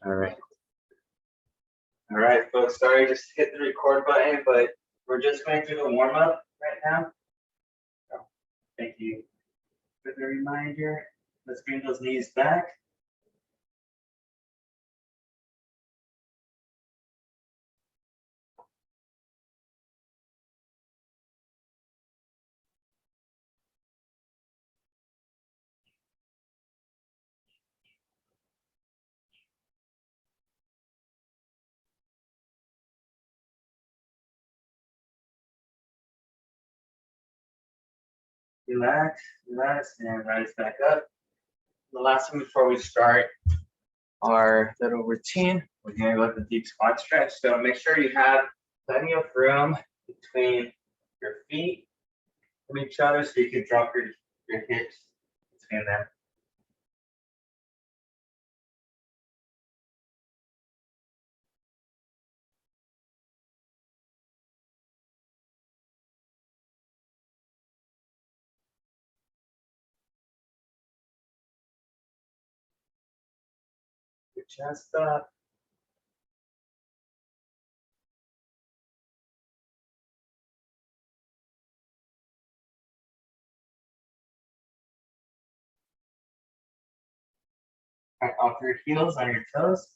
All right. All right, folks. Sorry, just hit the record button, but we're just going to do the warm up right now. So, thank you for the reminder. Let's bring those knees back. Relax, relax, and rise back up. The last thing before we start our little routine, we're going to go with the deep squat stretch. So make sure you have plenty of room between your feet from each other so you can drop your hips between them. Your chest up. Right, off your heels on your toes.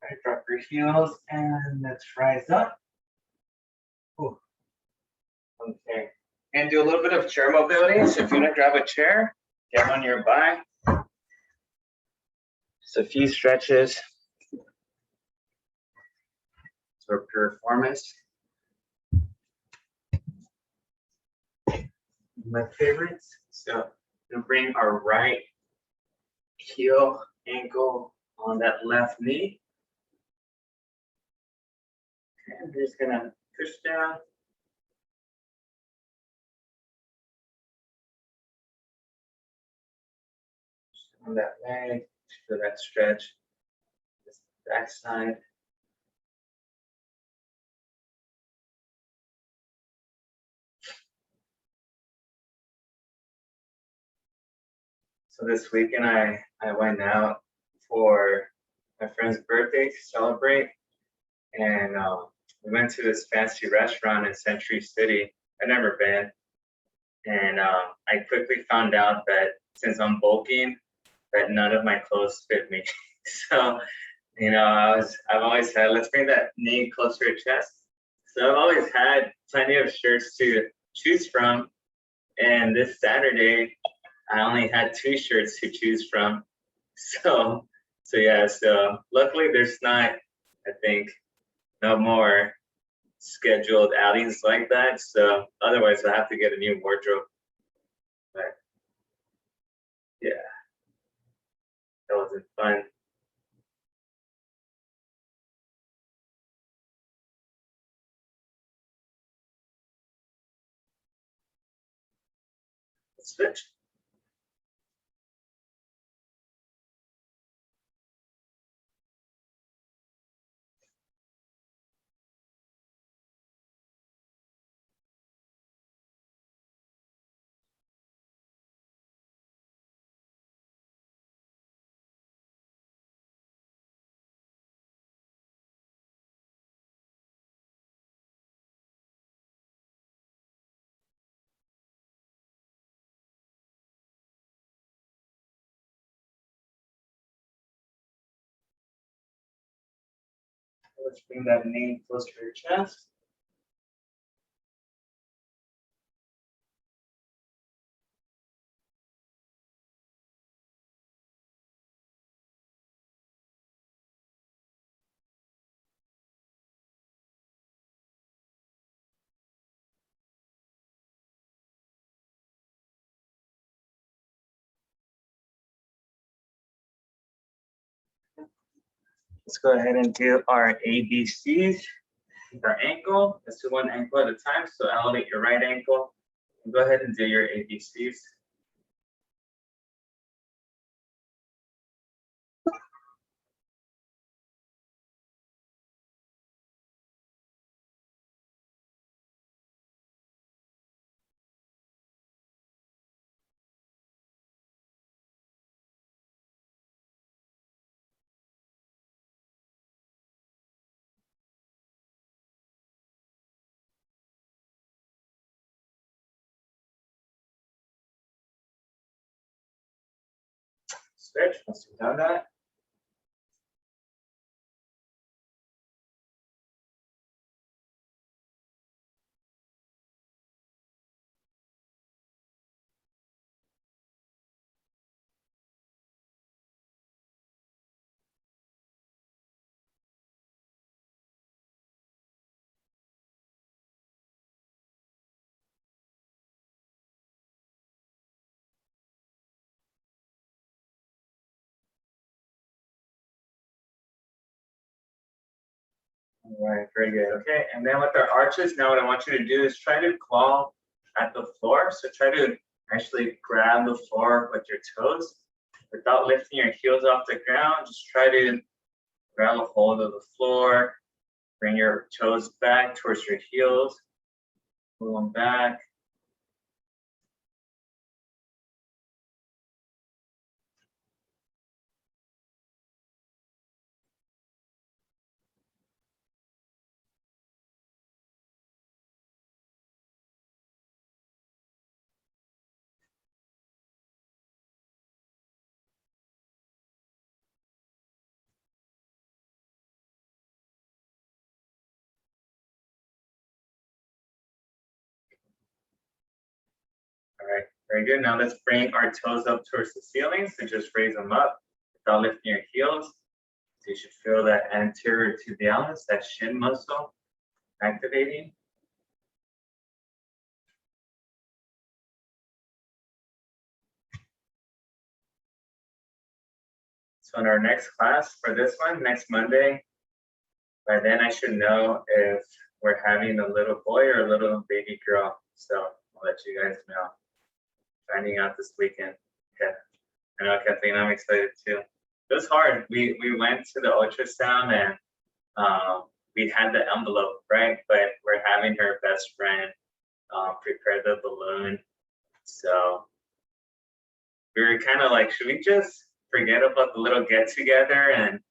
Right, drop your heels and let's rise up. Ooh. Okay. And do a little bit of chair mobility. So if you want to grab a chair, get one nearby. Just a few stretches for performance. My favorites. So we'll bring our right heel, ankle on that left knee. And we're just gonna push down. On that leg, feel that stretch. This back side. So this weekend I went out for my friend's birthday to celebrate, and we went to this fancy restaurant in Century City. I've never been, and I quickly found out that since I'm bulking, that none of my clothes fit me. So, you know, I've always had, let's bring that knee closer to chest. So I've always had plenty of shirts to choose from, and this Saturday I only had 2 shirts to choose from. So yeah, so luckily there's not, I think, no more scheduled outings like that. So otherwise I have to get a new wardrobe. But yeah, that wasn't fun. Let's switch. Let's bring that knee closer to your chest. Let's go ahead and do our ABCs. Our ankle, let's do one ankle at a time. So elevate your right ankle and go ahead and do your ABCs. switch once you've done that. All right, very good. Okay, and then with our arches, now what I want you to do is try to claw at the floor. So try to actually grab the floor with your toes without lifting your heels off the ground. Just try to grab a hold of the floor. Bring your toes back towards your heels. Pull them back. All right, very good. Now let's bring our toes up towards the ceiling. So just raise them up without lifting your heels. So you should feel that anterior tibialis, that shin muscle activating. So in our next class for this one, next Monday, by then I should know if we're having a little boy or a little baby girl. So I'll let you guys know. Finding out this weekend. Okay. I know, Kathleen, I'm excited too. It was hard. We went to the ultrasound and we had the envelope, right? But we're having her best friend prepare the balloon. So we were kind of like, should we just forget about the little get together and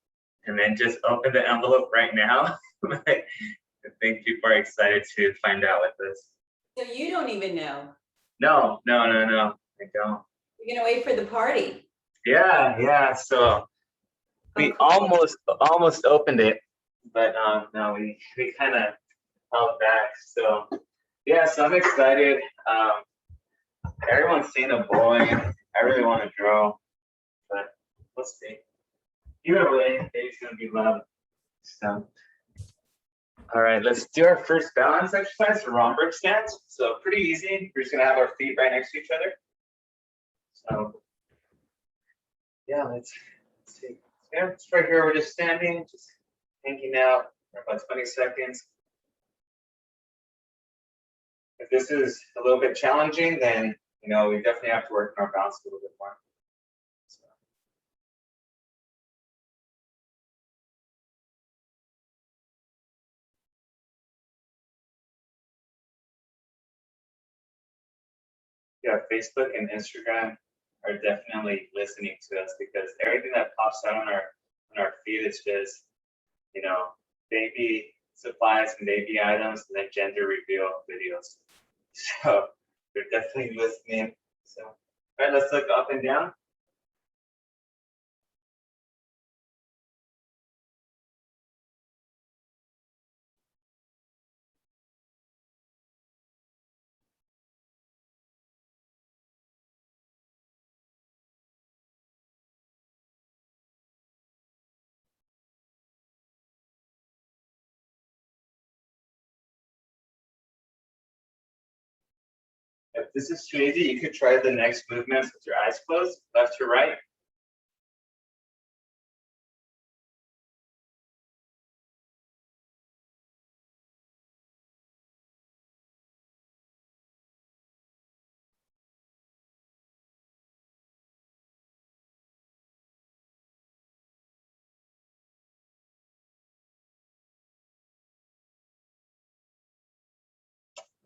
then just open the envelope right now? I think people are excited to find out with this. So you don't even know? No, I don't. You're gonna wait for the party? Yeah. So we almost opened it, but no, we kind of held back. So yeah, so I'm excited. Everyone's seen a boy. I really want to draw, but we'll see. Either way, baby's gonna be loved. So, all right, let's do our first balance exercise, Romberg Stance. So pretty easy. We're just gonna have our feet right next to each other. So yeah, let's see. Yeah, it's right here. We're just standing, just hanging out for about 20 seconds. If this is a little bit challenging, then we definitely have to work on our balance a little bit more. So. Yeah, Facebook and Instagram are definitely listening to us because everything that pops out on our feed is just, baby supplies and baby items and then gender reveal videos. So they're definitely listening. So all right, let's look up and down. If this is too easy, you could try the next movements with your eyes closed, left to right.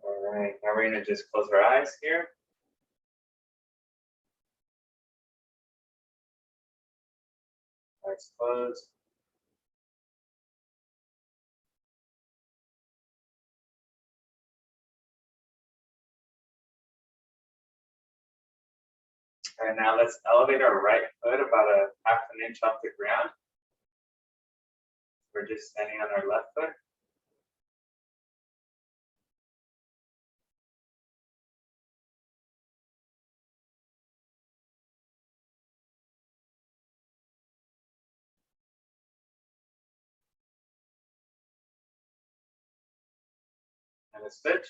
All right, now we're gonna just close our eyes here. Eyes closed. And now let's elevate our right foot about a half an inch off the ground. We're just standing on our left foot. And a switch.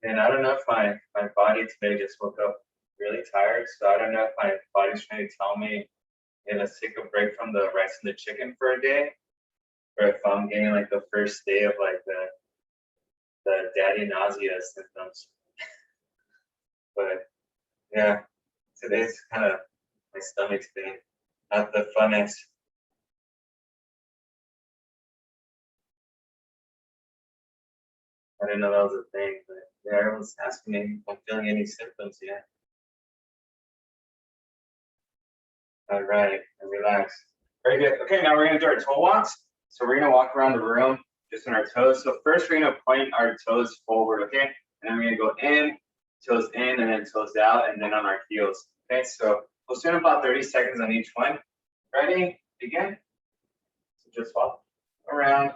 And I don't know if my body today just woke up really tired. So I don't know if my body's trying to tell me, hey, let's take a break from the rice and the chicken for a day. Or if I'm getting like the first day of like the daddy nausea symptoms. But yeah, today's kind of my stomach's been not the funnest. I didn't know that was a thing, but yeah, everyone's asking me if I'm feeling any symptoms yet. All right, and relax. Very good. Okay, now we're gonna do our toe walks. So we're gonna walk around the room just on our toes. So first we're gonna point our toes forward, okay? And then we're gonna go in, toes in, and then toes out, and then on our heels. Okay, so we'll spend about 30 seconds on each one. Ready? Begin. So just walk around.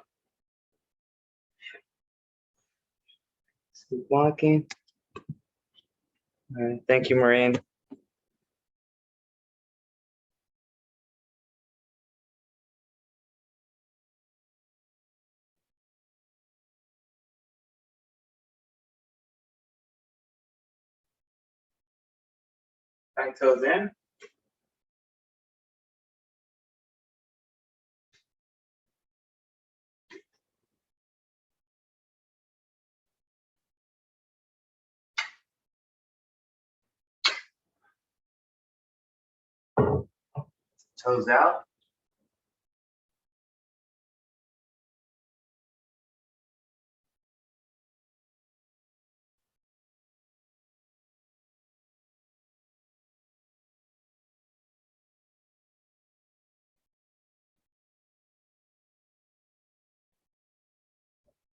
Keep walking. All right, thank you, Maureen. Back toes in. Toes out.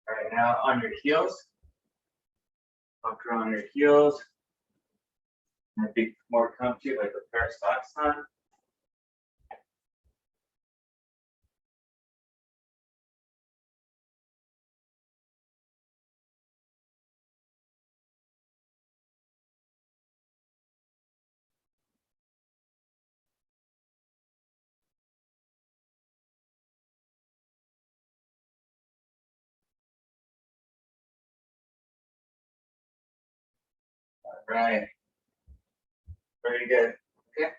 All right, now on your heels. Walk around on your heels. And be more comfy like a pair of socks on. All right. Very good. Okay.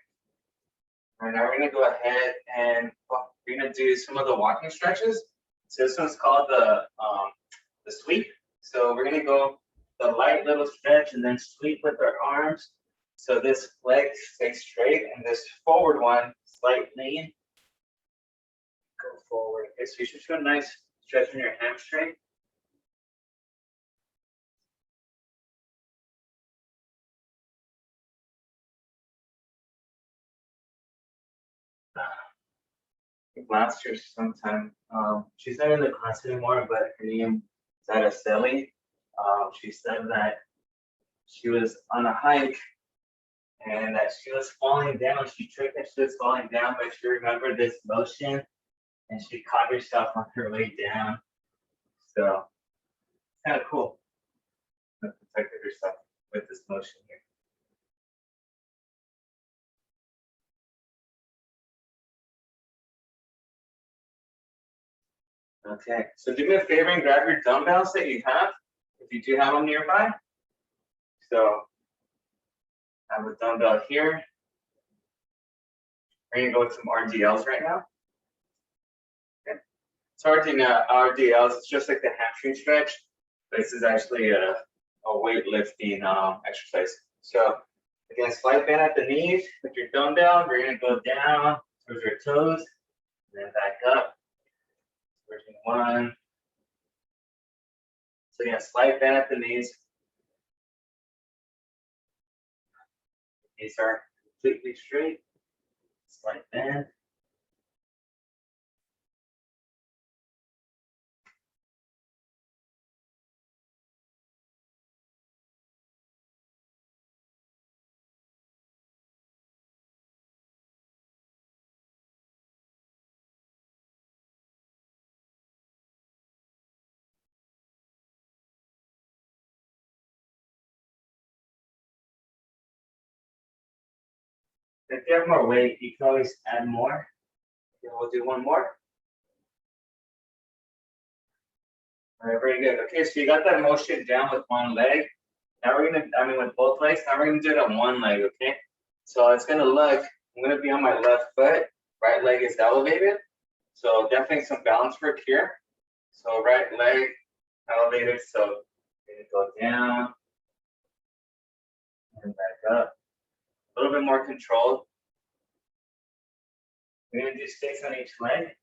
All right, now we're gonna go ahead and we're gonna do some of the walking stretches. So this one's called the sweep. So we're gonna go the light little stretch and then sweep with our arms. So this leg stays straight and this forward one, slight lean. Go forward. Okay, so you should feel a nice stretch in your hamstring. Last year sometime, she's not in the class anymore, but her name is Araceli. She said that she was on a hike and that she was falling down. She tripped and she was falling down, but she remembered this motion and she caught herself on her way down. So it's kind of cool. She protected herself with this motion here. Okay, so do me a favor and grab your dumbbells that you have, if you do have them nearby. So I have a dumbbell here. We're gonna go with some RDLs right now. Okay. So RDLs, it's just like the hamstring stretch. This is actually a weightlifting exercise. So again, slight bend at the knees with your dumbbell. We're gonna go down towards your toes, and then back up. Working one. So again, slight bend at the knees. Knees are completely straight. Slight bend. If you have more weight, you can always add more. Okay, we'll do one more. All right, very good. Okay, so you got that motion down with one leg. Now we're gonna, with both legs, now we're gonna do it on one leg, okay? So it's gonna look, I'm gonna be on my left foot, right leg is elevated. So definitely some balance work here. So right leg elevated, so gonna go down and back up. A little bit more controlled. We're gonna do 6 on each leg.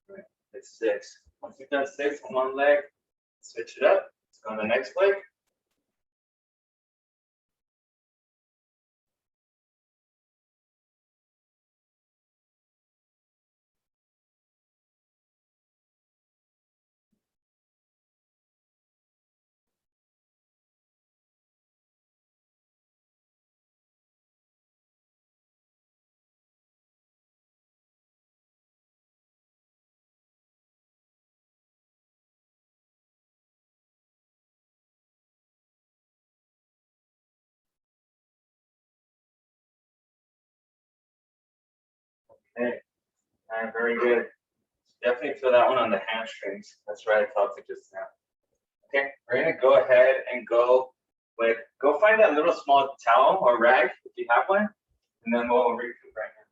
Right. It's 6. Once you've done 6 on one leg, switch it up. Let's go on the next leg. Okay, all right, very good. Definitely feel that one on the hamstrings. That's right, I talked to just now. Okay, we're gonna go ahead and go find that little small towel or rag if you have one, and then we'll recoup right now.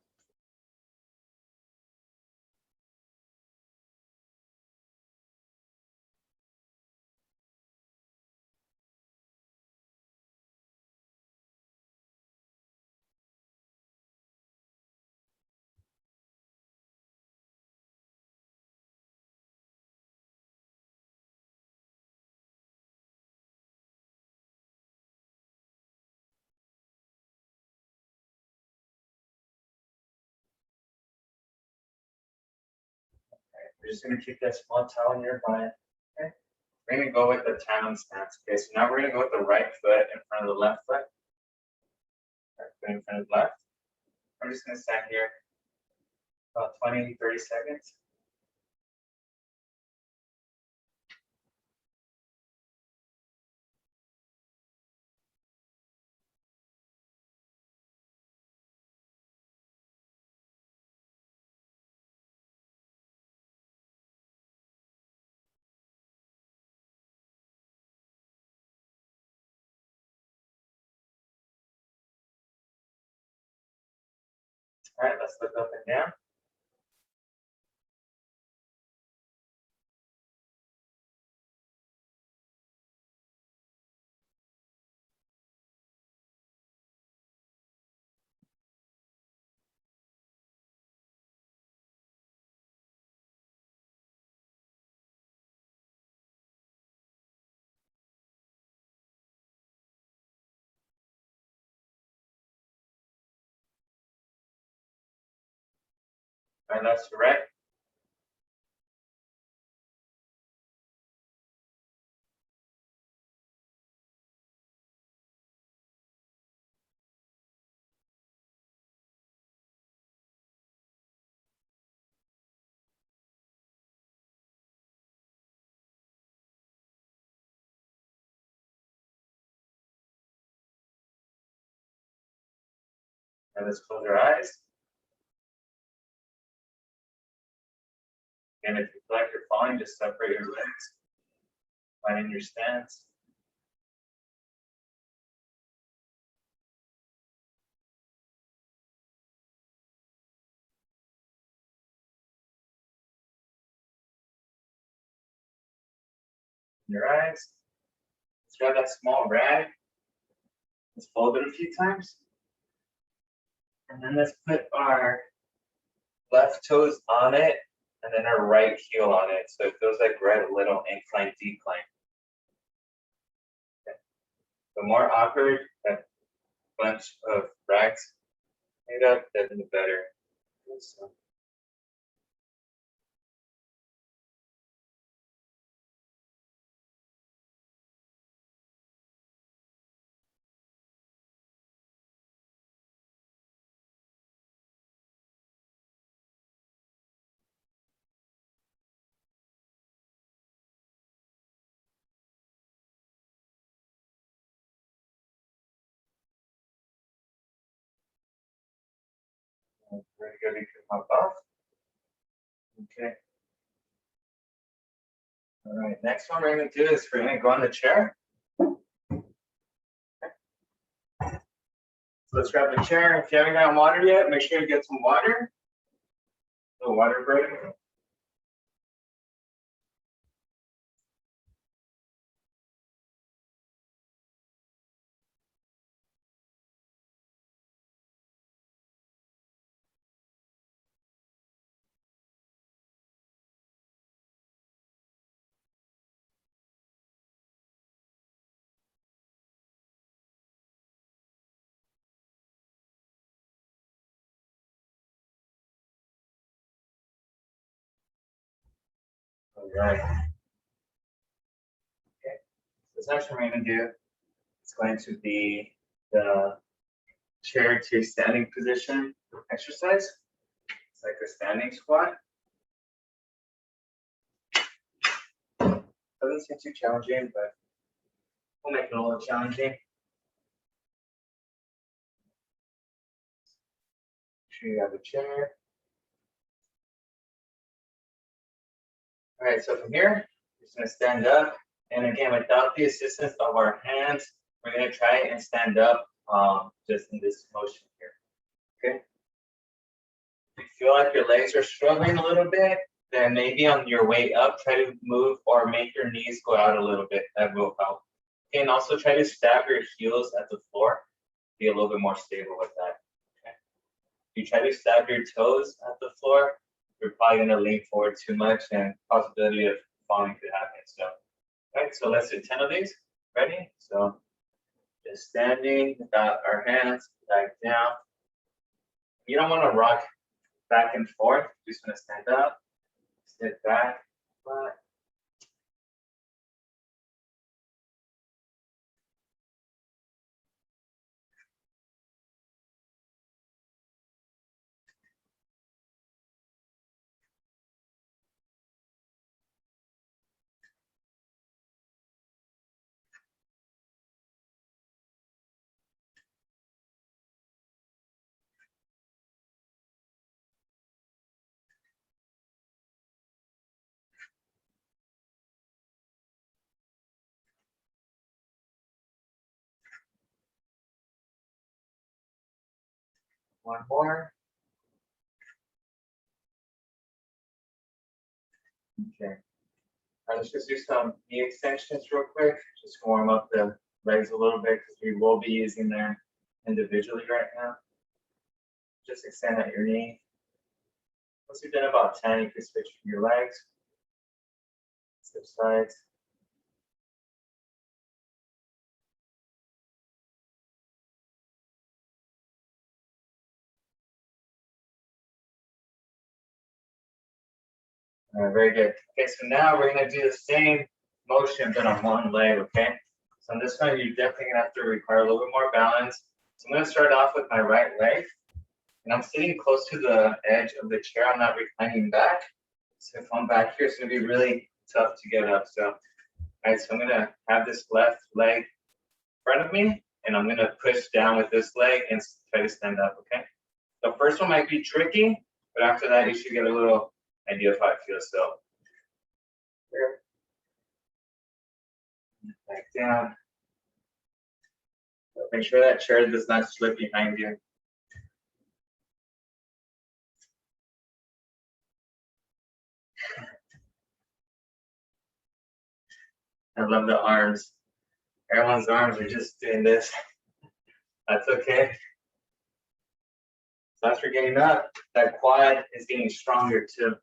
We're just gonna keep that small towel nearby. Okay, we're gonna go with the Talon Stance. Okay, so now we're gonna go with the right foot in front of the left foot. Right foot in front of the left. I'm just gonna stand here about 20, 30 seconds. All right, let's look up and down. All right, that's correct. And let's close our eyes. And if you feel like you're falling, just separate your legs. Finding your stance. Your eyes. Let's grab that small rag. Let's fold it a few times. And then let's put our left toes on it and then our right heel on it. So it feels like we're at a little incline decline. Okay. The more awkward that bunch of rags made up, then the better. this. So. Very good. You can hop off. Okay. All right. Next one we're going to do is we're going to go on the chair. Okay. So let's grab the chair. If you haven't gotten water yet, make sure you get some water. A little water break. All right. Okay. This action we're going to do is going to be the chair to standing position exercise. It's like a standing squat. Doesn't seem too challenging, but we'll make it a little challenging. Make sure you have a chair. All right, so from here, we're just going to stand up. And again, without the assistance of our hands, we're going to try and stand up just in this motion here. Okay. If you feel like your legs are struggling a little bit, then maybe on your way up, try to move or make your knees go out a little bit. That will help. Okay, and also try to stab your heels at the floor. Be a little bit more stable with that. Okay. If you try to stab your toes at the floor, you're probably going to lean forward too much and possibility of falling could happen. So, all right, so let's do 10 of these. Ready? So just standing without our hands, back down. You don't want to rock back and forth. You just want to stand up, sit back, flat. One more. Okay. All right, let's just do some knee extensions real quick. Just warm up the legs a little bit because we will be using them individually right now. Just extend at your knee. Once you've done about 10, you can switch from your legs. Switch sides. All right, very good. Okay, so now we're going to do the same motion but on one leg, okay? So on this one, you're definitely going to have to require a little bit more balance. So I'm going to start off with my right leg. And I'm sitting close to the edge of the chair. I'm not reclining back. So if I'm back here, it's going to be really tough to get up. So, all right, so I'm going to have this left leg in front of me. And I'm going to push down with this leg and try to stand up, okay? The first one might be tricky, but after that, you should get a little idea of how it feels. So, here. Back down. Make sure that chair does not slip behind you. I love the arms. Everyone's arms are just doing this. That's okay. So as we're getting up, that quad is getting stronger too.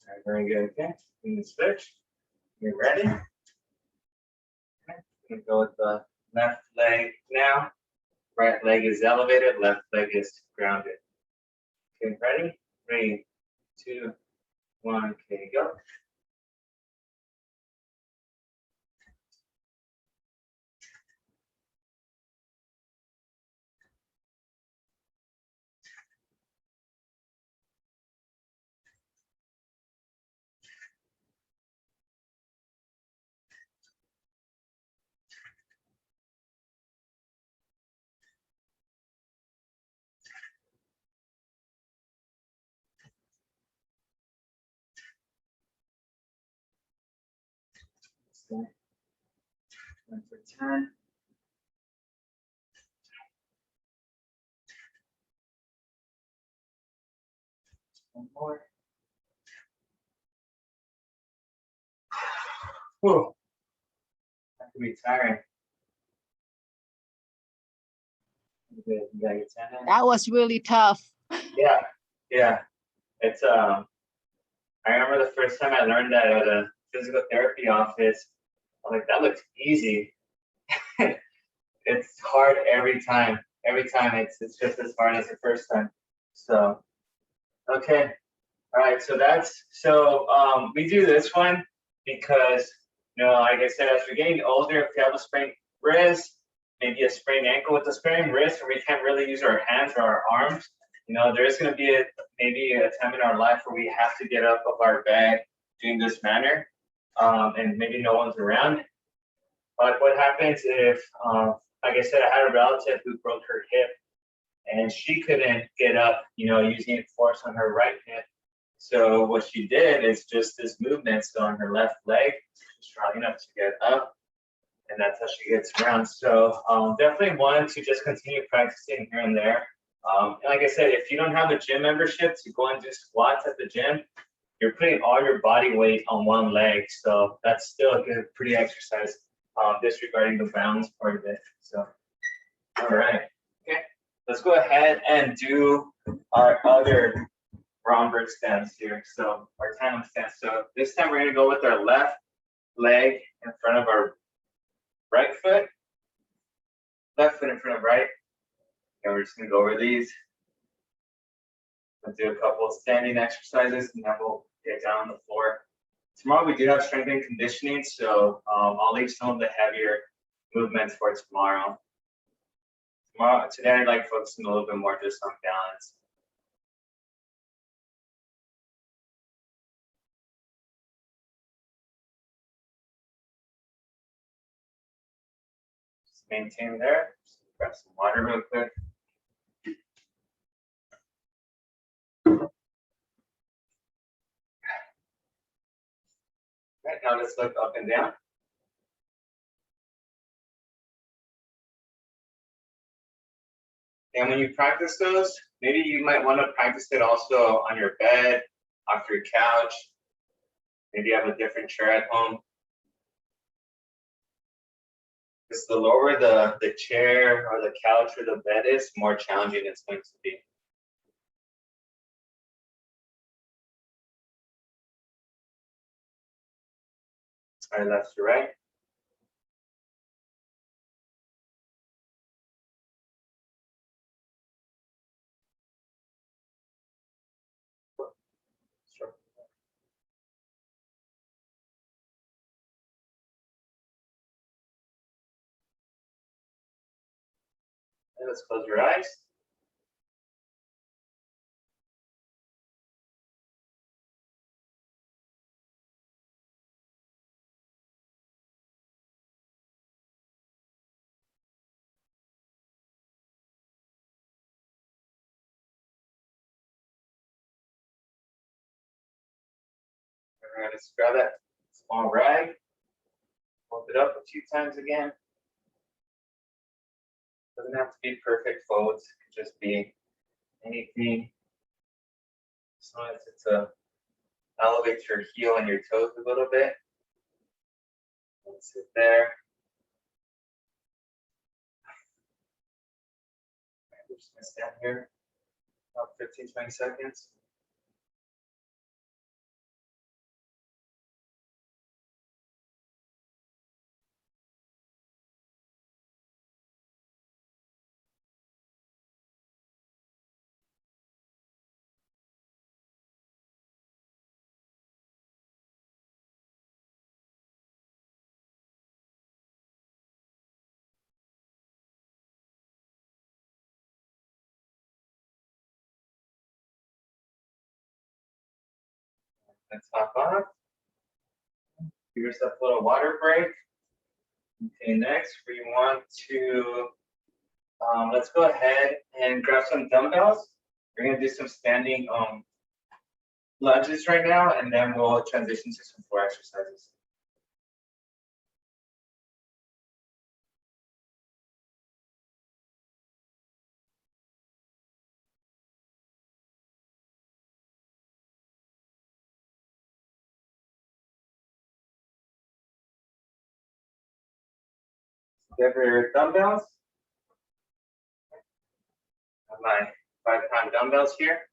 right, very good. Okay, we can switch. You ready? Okay. Gonna go with the left leg now. Right leg is elevated, left leg is grounded. Okay, ready? 3, 2, 1. Okay, go. So, 1 for 10. One more. Whew. That could be tiring. You got your 10 in? That was really tough. Yeah, yeah. It's I remember the first time I learned that at a physical therapy office. I'm like, that looks easy. It's hard every time. Every time it's just as hard as the first time. So okay. All right, we do this one because, like I said, as we're getting older, if you have a sprained wrist, maybe a sprained ankle with a sprained wrist, where we can't really use our hands or our arms, there is going to be maybe a time in our life where we have to get up of our bed doing this manner, and maybe no one's around. But what happens if, like I said, I had a relative who broke her hip, and she couldn't get up, using force on her right hip. So what she did is just this movement. So on her left leg, she's strong enough to get up, and that's how she gets around. So definitely want to just continue practicing here and there. And like I said, if you don't have a gym membership to go and do squats at the gym, you're putting all your body weight on one leg. So that's still a good, pretty exercise, disregarding the balance part of it. So, all right. Okay, let's go ahead and do our other Romberg stance here. So our Talon stance. So this time we're going to go with our left leg in front of our right foot. Left foot in front of right. And we're just going to go over these. We'll do a couple of standing exercises, and then we'll get down on the floor. Tomorrow we do have strength and conditioning, so I'll leave some of the heavier movements for tomorrow. Today I'd like focusing a little bit more just on balance. Just maintain there. Just grab some water real quick. Right, now let's look up and down. And when you practice those, maybe you might want to practice it also on your bed, off your couch. Maybe you have a different chair at home. Because the lower the chair or the couch or the bed is, the more challenging it's going to be. All right, left to right. Sure. And let's close your eyes. All right, let's grab that small rag. Hold it up a few times again. Doesn't have to be perfect folds. It could just be anything. So it's to elevate your heel and your toes a little bit. And sit there. We're just gonna stand here about 15, 20 seconds. Let's hop off. Give yourself a little water break. Okay, next we want to, let's go ahead and grab some dumbbells. We're gonna do some standing lunges right now, and then we'll transition to some floor exercises. Grab your dumbbells. I have my 5-pound dumbbells here.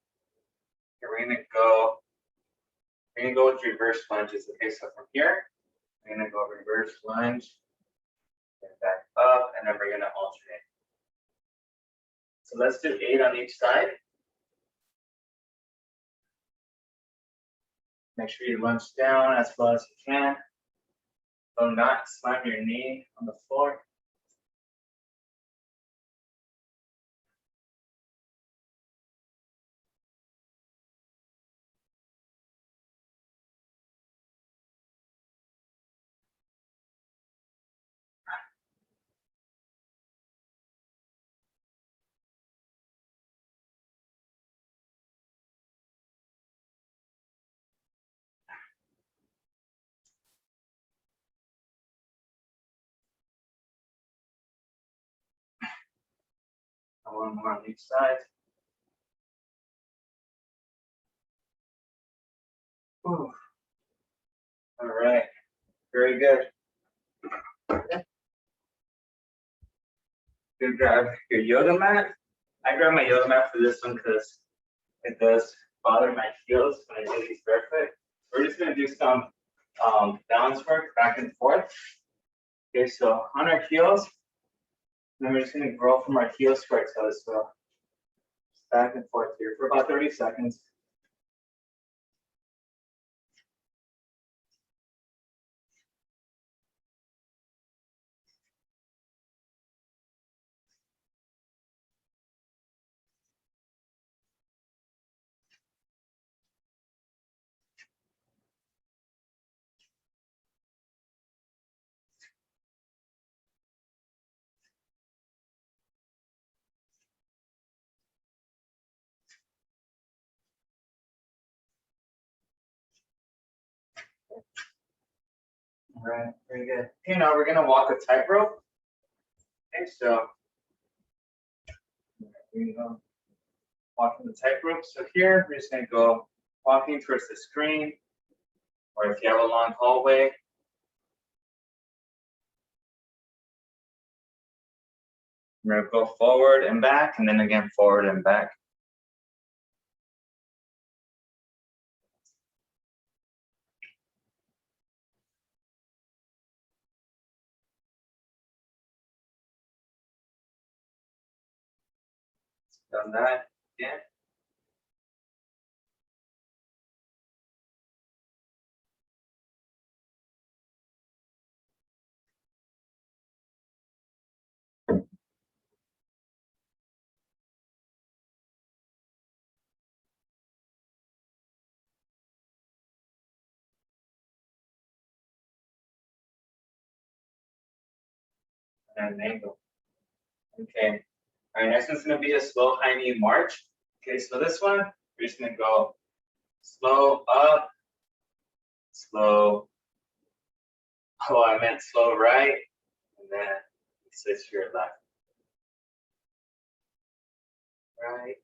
Okay, we're gonna go with reverse lunges. Okay, so from here, we're gonna go reverse lunge, then back up, and then we're gonna alternate. So let's do 8 on each side. Make sure you lunge down as well as you can. Do not slam your knee on the floor. And one more on each side. Ooh. All right, very good. You grab your yoga mat. I grab my yoga mat for this one because it does bother my heels when I do these barefoot. We're just gonna do some balance work back and forth. Okay, so on our heels, and then we're just gonna grow from our heels to our toes. So just back and forth here for about 30 seconds. All right, very good. Okay, now we're gonna walk a tightrope. Okay, so we go walking the tightrope. So here we're just gonna go walking towards the screen, or if you have a long hallway. We're gonna go forward and back, and then again forward and back. Done that again. And an angle. Okay. All right, next one's gonna be a slow high knee march. Okay, so this one, we're just gonna go slow up, slow. Oh, I meant slow right, and then switch to your left. Right.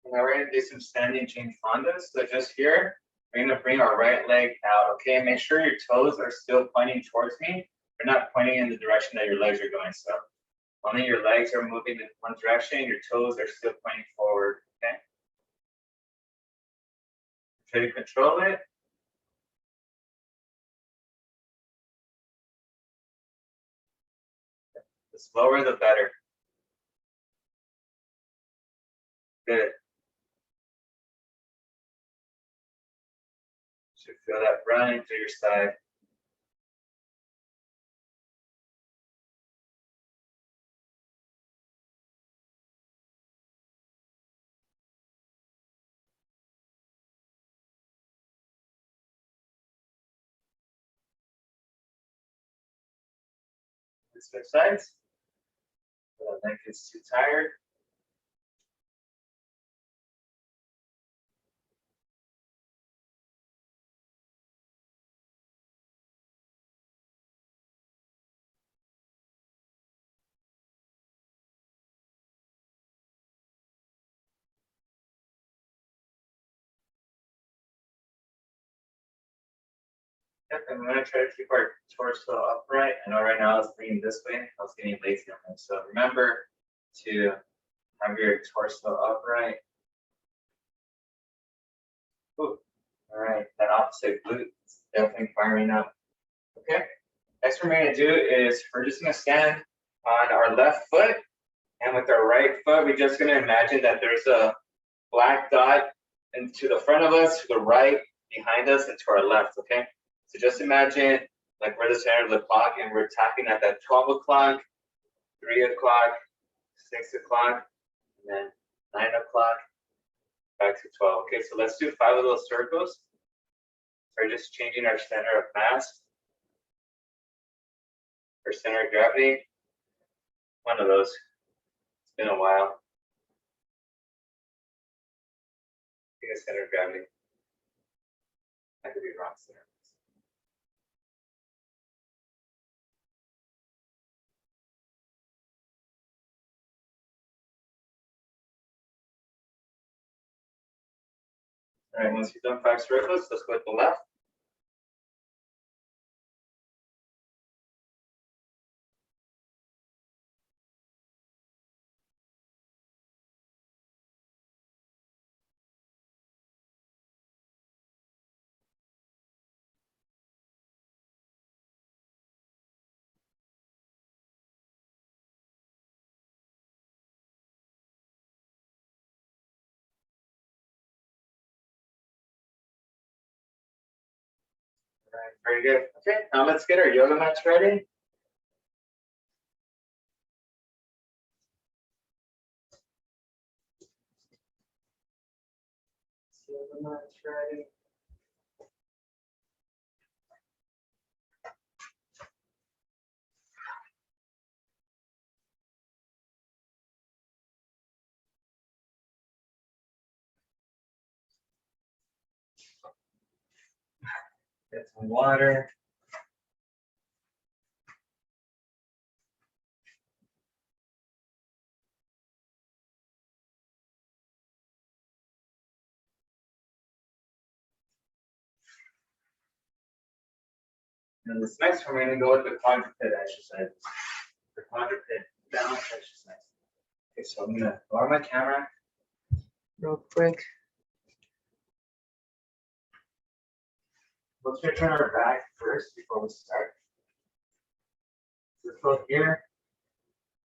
Now we're gonna do some standing chain fondas. So just here, we're gonna bring our right leg out. Okay, make sure your toes are still pointing towards me. They're not pointing in the direction that your legs are going. So Only your legs are moving in one direction, your toes are still pointing forward, okay? Try to control it. The slower, the better. Good. Should feel that running through your side. Switch sides. The neck is too tired. Yep, and we're gonna try to keep our torso upright. I know right now I was leaning this way. I was getting lazy on this. So remember to have your torso upright. Ooh. All right, that opposite glute is definitely firing up. Okay, next we're gonna do is we're just gonna stand on our left foot, and with our right foot, we're just gonna imagine that there's a black dot and to the front of us, to the right, behind us, and to our left, okay? So just imagine like we're the center of the clock and we're tapping at that 12 o'clock, 3 o'clock, 6 o'clock, and then 9 o'clock, back to 12. Okay, so let's do 5 of those circles. So we're just changing our center of mass, our center of gravity. One of those. It's been a while. I think it's center of gravity. I could be wrong there. All right, once you've done 5 circles, let's go to the left. All right, very good. Okay, now let's get our yoga mats ready. Yoga mats ready. Get some water. And this next one, we're going to go with the quadruped exercise. The quadruped balance exercise. Okay, so I'm going to lower my camera real quick. Let's just turn our back first before we start. Let's go here.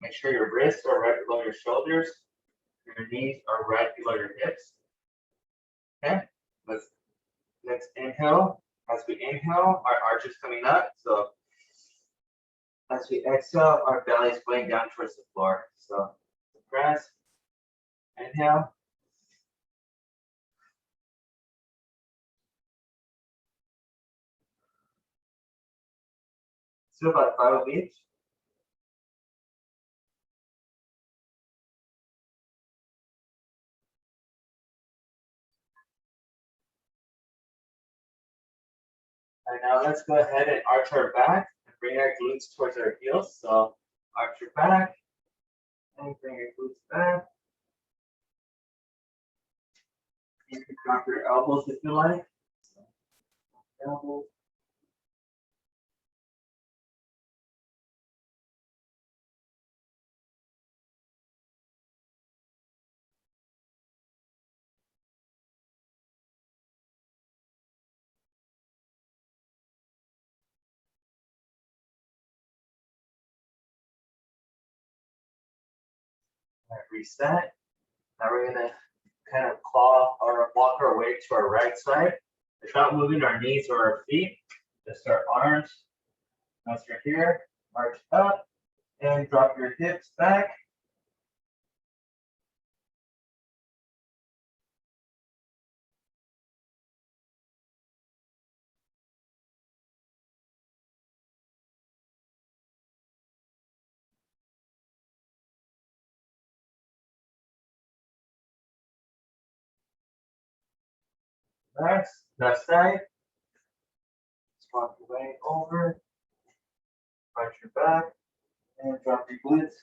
Make sure your wrists are right below your shoulders. Your knees are right below your hips. Okay, let's inhale. As we inhale, our arch is coming up. So as we exhale, our belly is going down towards the floor. So press, inhale. Do about 5 of each. And now let's go ahead and arch our back and bring our glutes towards our heels. So arch your back and bring your glutes back. You can drop your elbows if you like. Elbows. Reset. Now we're gonna kind of claw or walk our way to our right side without moving our knees or our feet. Just our arms. Once you're here, march up and drop your hips back. Relax. Left side. Just walk your way over. Arch your back and drop your glutes.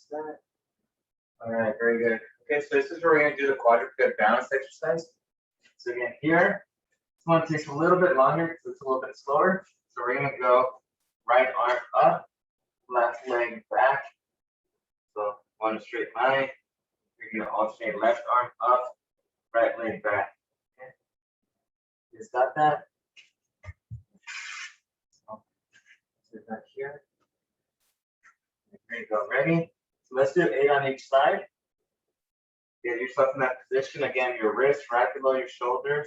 Set. All right, very good. Okay, so this is where we're going to do the quadruped balance exercise. So again, here, this one takes a little bit longer because it's a little bit slower. So we're going to go right arm up, left leg back. So on a straight line, you're going to alternate left arm up, right leg back. Okay. You just got that? So sit back here. There you go. Ready? So let's do 8 on each side. Get yourself in that position. Again, your wrists right below your shoulders,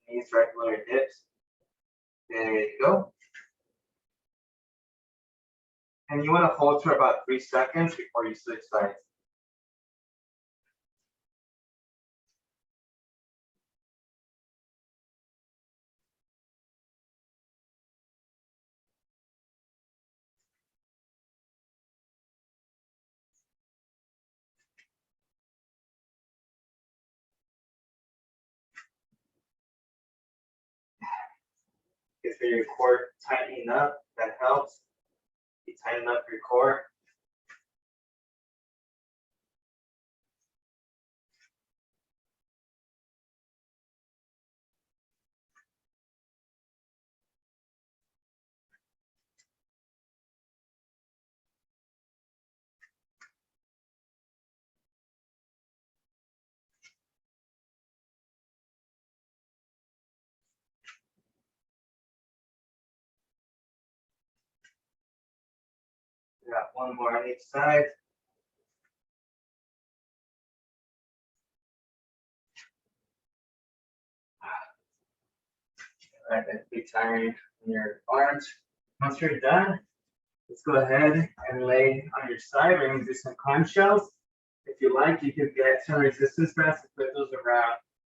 knees right below your hips. There you go. And you want to hold for about 3 seconds before you switch sides. Get your core tightening up. That helps. You tighten up your core. We got one more on each side. All right, that's be tiring in your arms. Once you're done, let's go ahead and lay on your side. We're going to do some clamshells. If you like, you could get some resistance bands to put those around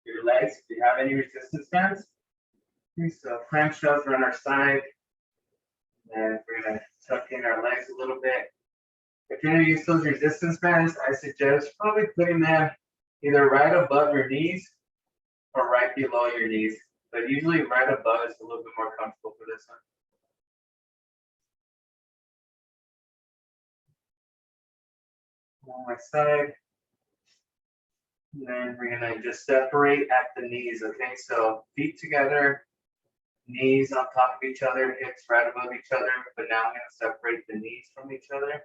your legs if you have any resistance bands. Okay, so clamshells are on our side. And we're going to tuck in our legs a little bit. If you're going to use those resistance bands, I suggest probably putting them either right above your knees or right below your knees. But usually right above is a little bit more comfortable for this one. On my side. And then we're going to just separate at the knees, okay? So feet together, knees on top of each other, hips right above each other. But now I'm going to separate the knees from each other.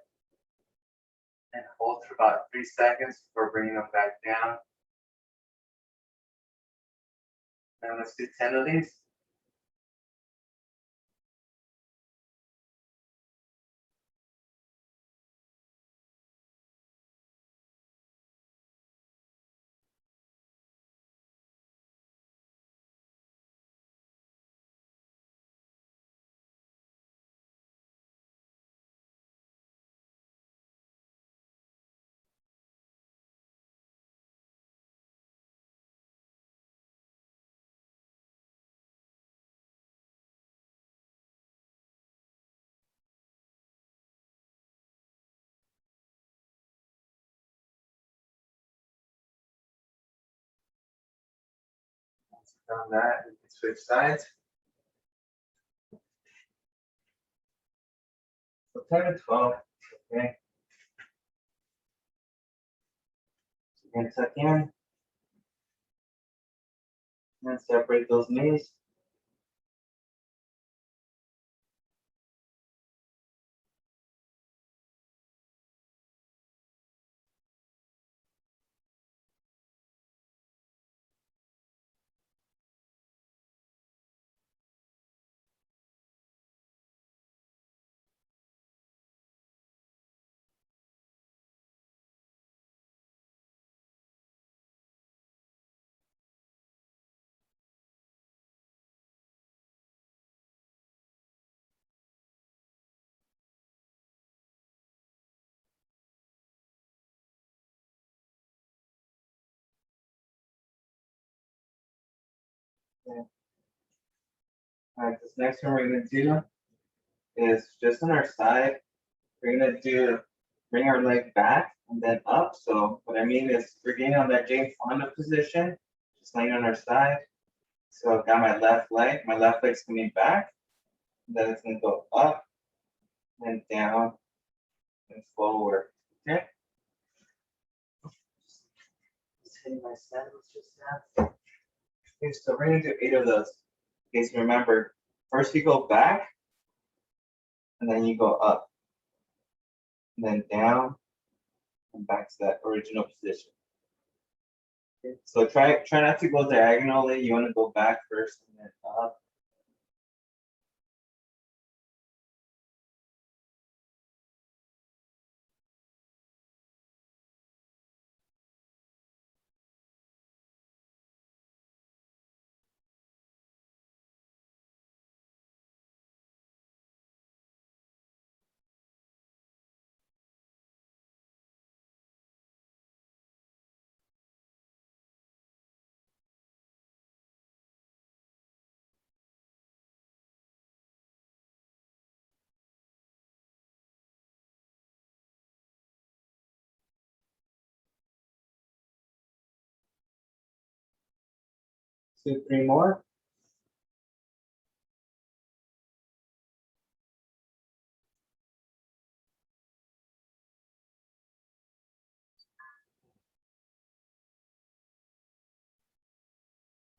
And hold for about 3 seconds before bringing them back down. And let's do 10 of these. Once you've done that, we can switch sides. So 10 to 12, okay. So you're going to tuck in. And separate those knees. Okay. All right, this next one we're gonna do is just on our side. We're gonna bring our leg back and then up. So what I mean is we're getting on that Jane Fonda position, just laying on our side. So I've got my left leg's coming back, and then it's gonna go up and down and forward. Okay. Just hitting my sandals just now. Okay, so we're gonna do 8 of those. Okay, so remember, first you go back, and then you go up, and then down, and back to that original position. Okay, so try not to go diagonally. You want to go back first and then up. Two, 3 more.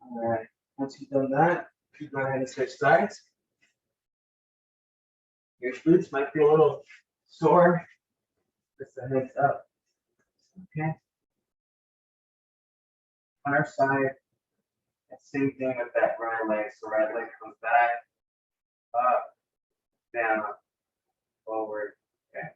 All right. Once you've done that, you go ahead and switch sides. Your glutes might be a little sore. Just a heads up. Okay. On our side, same thing with that right leg. So right leg comes back, up, down, forward. Okay.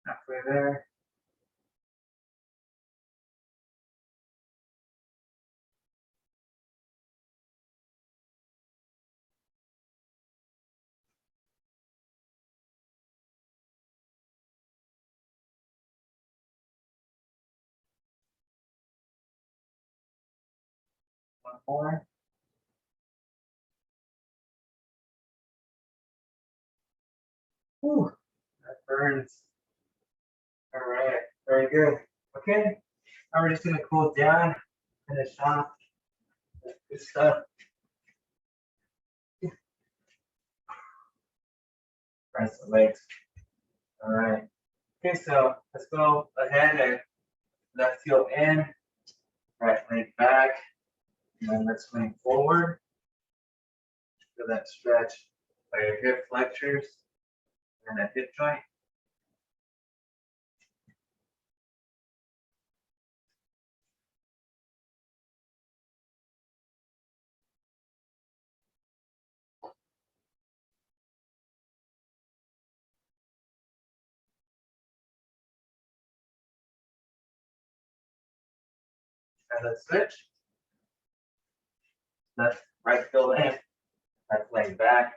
Halfway there. One more. Whew, that burns. All right, very good. Okay, now we're just gonna cool down, finish off. Good stuff. Press the legs. All right. Okay, so let's go ahead and left heel in, right leg back, and then let's swing forward. Feel that stretch by your hip flexors and that hip joint. And let's switch. Right heel in, left leg back.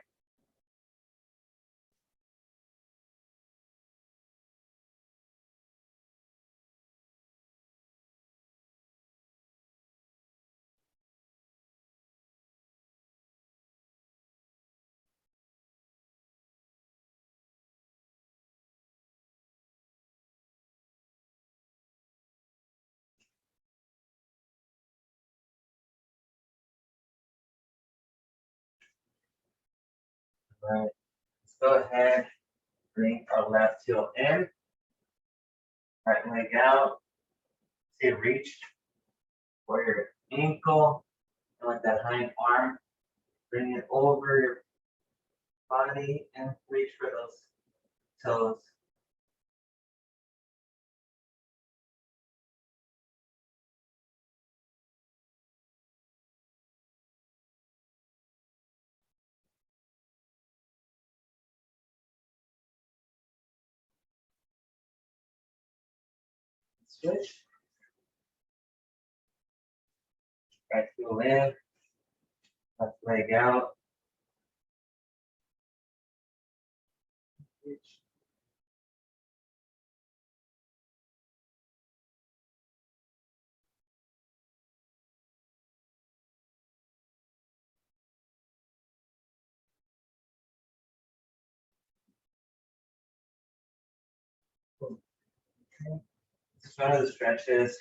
All right. Let's go ahead, bring our left heel in, right leg out. See it reach for your ankle and with that hind arm. Bring it over your body and reach for those toes. Switch. Right heel in. Left leg out. Switch. Okay. This is one of the stretches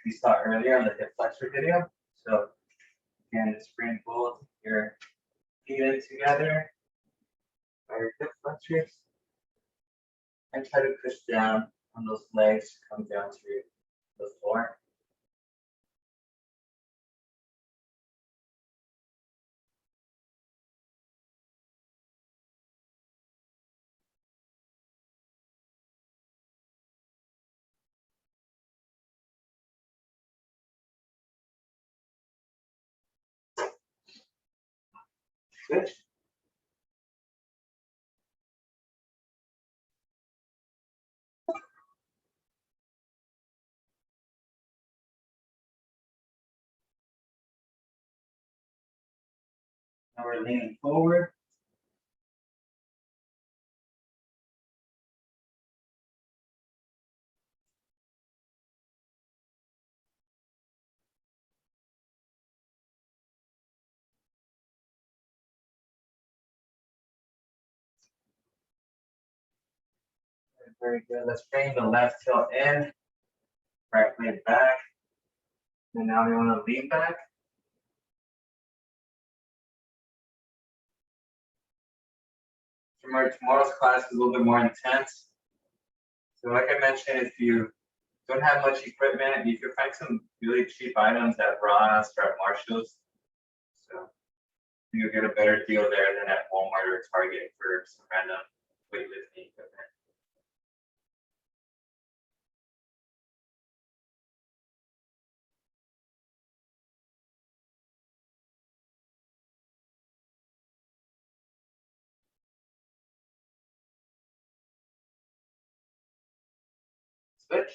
we saw earlier on the hip flexor video. So again, just bring both your feet in together by your hip flexors and try to push down on those legs, come down to the floor. Switch. Now we're leaning forward. Very good. Let's bring the left heel in, right leg back. And now we want to lean back. Tomorrow's class is a little bit more intense. So like I mentioned, if you don't have much equipment, you can find some really cheap items at Ross or at Marshall's. So you'll get a better deal there than at Walmart or Target for some random weightlifting equipment. Switch.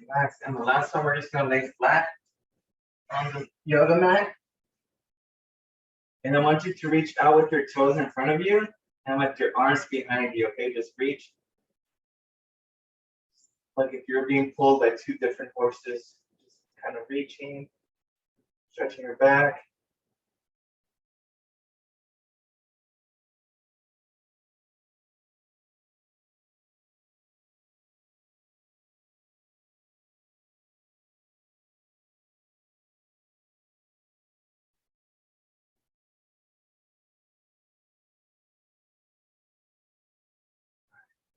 Relax. And the last one, we're just going to lay flat on the yoga mat. And I want you to reach out with your toes in front of you and with your arms behind you, okay? Just reach. Like if you're being pulled by two different horses, just kind of reaching, stretching your back.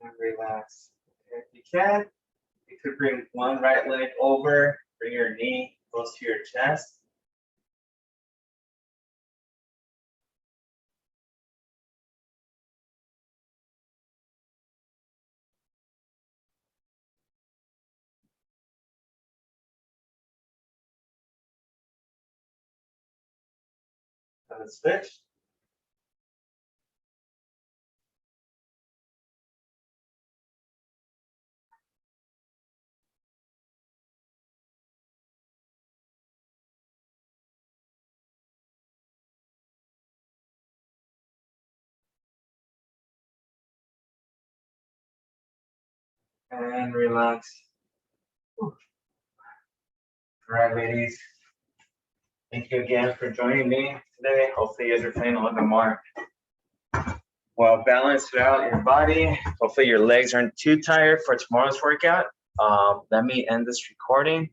And relax. Okay, if you can, you could bring one right leg over, bring your knee close to your chest. And then switch. And relax. All right, ladies. Thank you again for joining me today. Hopefully you guys are feeling a little bit more well balanced throughout your body. Hopefully your legs aren't too tired for tomorrow's workout. Let me end this recording.